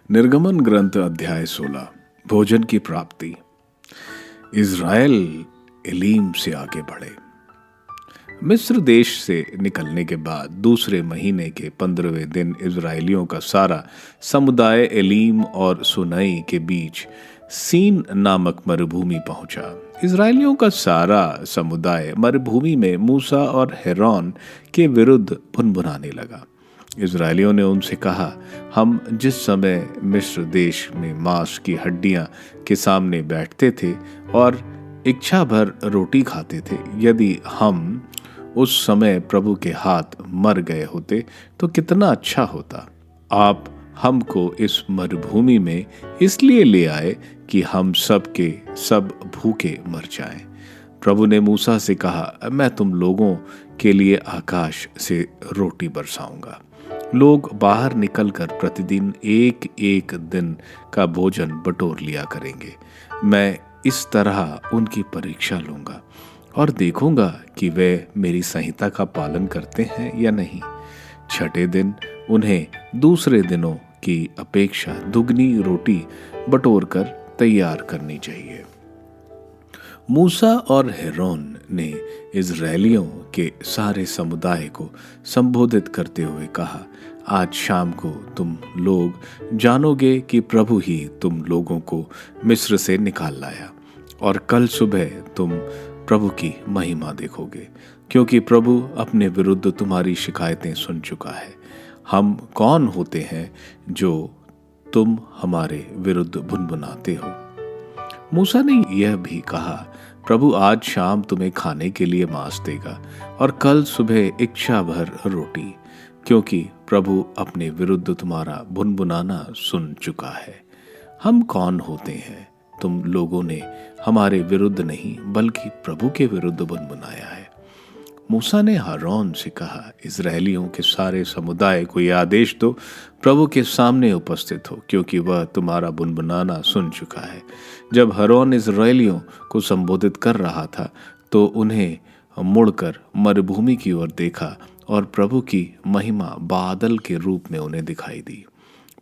निर्गमन ग्रंथ अध्याय 16। भोजन की प्राप्ति। इज़राइल एलीम से आगे बढ़े। मिस्र देश से निकलने के बाद दूसरे महीने के 15वें दिन इज़राइलियों का सारा समुदाय एलीम और सुनई के बीच सीन नामक मरुभूमि पहुंचा। इज़राइलियों का सारा समुदाय मरुभूमि में मूसा और हेरोन के विरुद्ध भुनभुनाने लगा। इज़राइलियों ने उनसे कहा, हम जिस समय मिस्र देश में मांस की हड्डियां के सामने बैठते थे और इच्छा भर रोटी खाते थे, यदि हम उस समय प्रभु के हाथ मर गए होते तो कितना अच्छा होता। आप हमको इस मरुभूमि में इसलिए ले आए कि हम सब के सब भूखे मर जाएं। प्रभु ने मूसा से कहा, मैं तुम लोगों के लिए आकाश से रोटी बरसाऊंगा। लोग बाहर निकलकर प्रतिदिन एक एक दिन का भोजन बटोर लिया करेंगे। मैं इस तरह उनकी परीक्षा लूंगा और देखूंगा कि वे मेरी संहिता का पालन करते हैं या नहीं। छठे दिन उन्हें दूसरे दिनों की अपेक्षा दुगनी रोटी बटोर कर तैयार करनी चाहिए। मूसा और हेरोन ने इज़राइलियों के सारे समुदाय को संबोधित करते हुए कहा, आज शाम को तुम लोग जानोगे कि प्रभु ही तुम लोगों को मिस्र से निकाल लाया, और कल सुबह तुम प्रभु की महिमा देखोगे, क्योंकि प्रभु अपने विरुद्ध तुम्हारी शिकायतें सुन चुका है। हम कौन होते हैं जो तुम हमारे विरुद्ध भुनभुनाते हो? मूसा ने यह भी कहा, प्रभु आज शाम तुम्हें खाने के लिए मांस देगा और कल सुबह इच्छा भर रोटी, क्योंकि प्रभु अपने विरुद्ध तुम्हारा भुनभुनाना सुन चुका है। हम कौन होते हैं? तुम लोगों ने हमारे विरुद्ध नहीं बल्कि प्रभु के विरुद्ध भुनभुनाया है। मूसा ने हारून से कहा, इज़राइलियों के सारे समुदाय को यह आदेश दो, प्रभु के सामने उपस्थित हो, क्योंकि वह तुम्हारा भुनभुनाना सुन चुका है। जब हारून इज़राइलियों को संबोधित कर रहा था तो उन्हें मुड़कर मरुभूमि की ओर देखा और प्रभु की महिमा बादल के रूप में उन्हें दिखाई दी।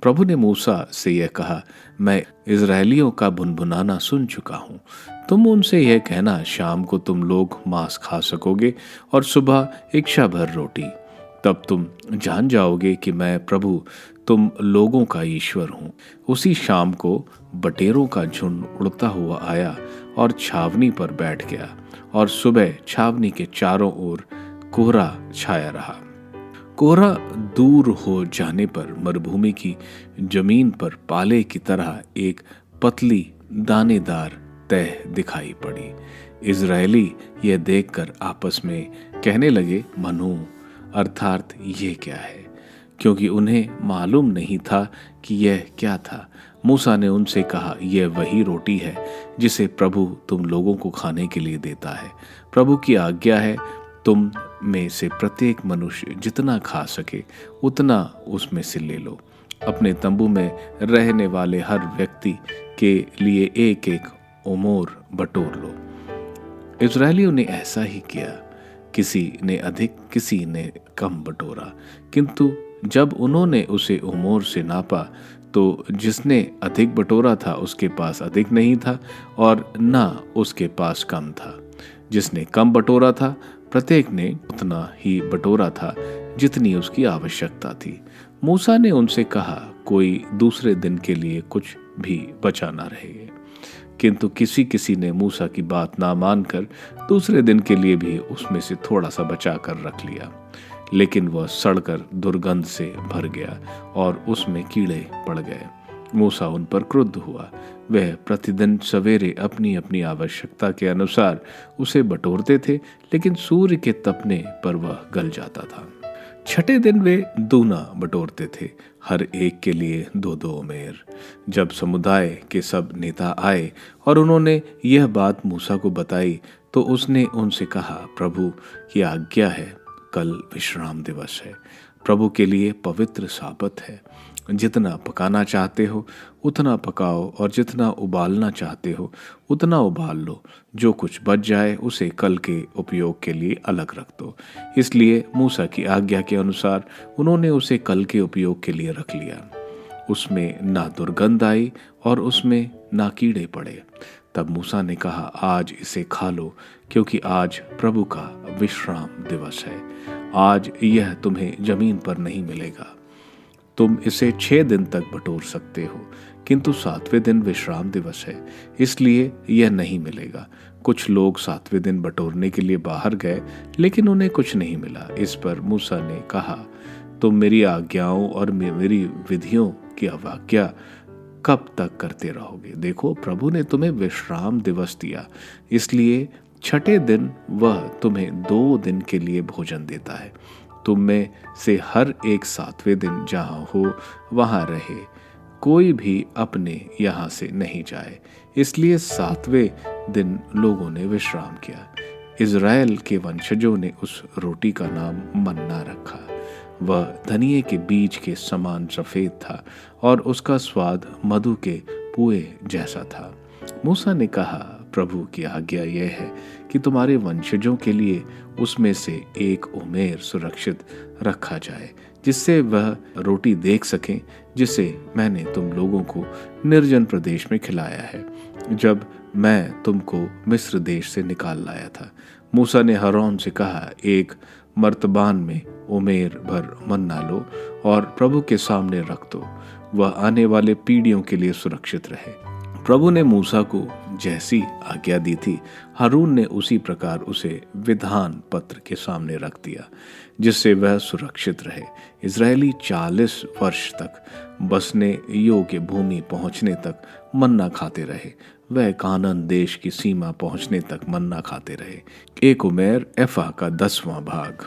प्रभु ने मूसा से यह कहा, मैं इज़राइलियों का भुनभुनाना सुन चुका हूँ। तुम उनसे यह कहना, शाम को तुम लोग मांस खा सकोगे और सुबह इच्छा भर रोटी। तब तुम जान जाओगे कि मैं प्रभु तुम लोगों का ईश्वर हूँ। उसी शाम को बटेरों का झुंड उड़ता हुआ आया और छावनी पर बैठ गया, और सुबह छावनी के चारों ओर कोहरा छाया रहा। कोहरा दूर हो जाने पर मरुभूमि की जमीन पर पाले की तरह एक पतली दानेदार तह दिखाई पड़ी। इज़राइली यह देखकर आपस में कहने लगे, मनु अर्थात ये क्या है, क्योंकि उन्हें मालूम नहीं था कि यह क्या था। मूसा ने उनसे कहा, यह वही रोटी है जिसे प्रभु तुम लोगों को खाने के लिए देता है। प्रभु की आज्ञा है, तुम में से प्रत्येक मनुष्य जितना खा सके उतना उसमें से ले लो। अपने तंबू में रहने वाले हर व्यक्ति के लिए एक एक ओमर बटोर लो। इज़राइलियों ने ऐसा ही किया। किसी ने अधिक, किसी ने कम बटोरा, किंतु जब उन्होंने उसे ओमर से नापा तो जिसने अधिक बटोरा था उसके पास अधिक नहीं था और न उसके पास कम था। जिसने कम बटोरा था प्रत्येक ने उतना ही बटोरा था जितनी उसकी आवश्यकता थी। मूसा ने उनसे कहा, कोई दूसरे दिन के लिए कुछ भी बचा ना रहे। किंतु किसी किसी ने मूसा की बात ना मानकर दूसरे दिन के लिए भी उसमें से थोड़ा सा बचा कर रख लिया, लेकिन वह सड़कर दुर्गंध से भर गया और उसमें कीड़े पड़ गए। मूसा उन पर क्रुद्ध हुआ। वह प्रतिदिन सवेरे अपनी अपनी आवश्यकता के अनुसार उसे बटोरते थे, लेकिन सूर्य के तपने पर वह गल जाता था। छठे दिन वे दूना बटोरते थे, हर एक के लिए 2-2 ओमेर। जब समुदाय के सब नेता आए और उन्होंने यह बात मूसा को बताई तो उसने उनसे कहा, प्रभु की आज्ञा है, कल विश्राम दिवस है, प्रभु के लिए पवित्र साबत है। जितना पकाना चाहते हो उतना पकाओ और जितना उबालना चाहते हो उतना उबाल लो। जो कुछ बच जाए उसे कल के उपयोग के लिए अलग रख दो। इसलिए मूसा की आज्ञा के अनुसार उन्होंने उसे कल के उपयोग के लिए रख लिया। उसमें ना दुर्गंध आई और उसमें ना कीड़े पड़े। तब मूसा ने कहा, आज इसे खा लो, क्योंकि आज प्रभु का विश्राम दिवस है। आज यह तुम्हें जमीन पर नहीं मिलेगा। तुम इसे 6 दिन तक बटोर सकते हो, किंतु 7वें दिन विश्राम दिवस है, इसलिए यह नहीं मिलेगा। कुछ लोग 7वें दिन बटोरने के लिए बाहर गए, लेकिन उन्हें कुछ नहीं मिला। इस पर मूसा ने कहा, तुम मेरी आज्ञाओं और मेरी विधियों की अवज्ञा कब तक करते रहोगे? देखो, प्रभु ने तुम्हें विश्राम दिवस दिया, इसलिए 6ठे दिन वह तुम्हें 2 दिन के लिए भोजन देता है। तुम में से हर एक 7वें दिन जहाँ हो वहाँ रहे, कोई भी अपने यहाँ से नहीं जाए। इसलिए 7वें दिन लोगों ने विश्राम किया। इज़राइल के वंशजों ने उस रोटी का नाम मन्ना रखा। वह धनिये के बीज के समान सफ़ेद था और उसका स्वाद मधु के पुए जैसा था। मूसा ने कहा, प्रभु की आज्ञा यह है कि तुम्हारे वंशजों के लिए उसमें से एक उमेर सुरक्षित रखा जाए, जिससे वह रोटी देख सकें जिसे मैंने तुम लोगों को निर्जन प्रदेश में खिलाया है, जब मैं तुमको मिस्र देश से निकाल लाया था। मूसा ने हारून से कहा, एक मर्तबान में उमेर भर मन्ना लो और प्रभु के सामने रख दो, वह आने वाले पीढ़ियों के लिए सुरक्षित रहे। प्रभु ने मूसा को जैसी आज्ञा दी थी, हारून ने उसी प्रकार उसे विधान पत्र के सामने रख दिया, जिससे वह सुरक्षित रहे। इज़राइली 40 वर्ष तक बसने योग्य भूमि पहुंचने तक मन्ना खाते रहे। वह कानान देश की सीमा पहुंचने तक मन्ना खाते रहे। एक उमेर एफा का 10वां भाग।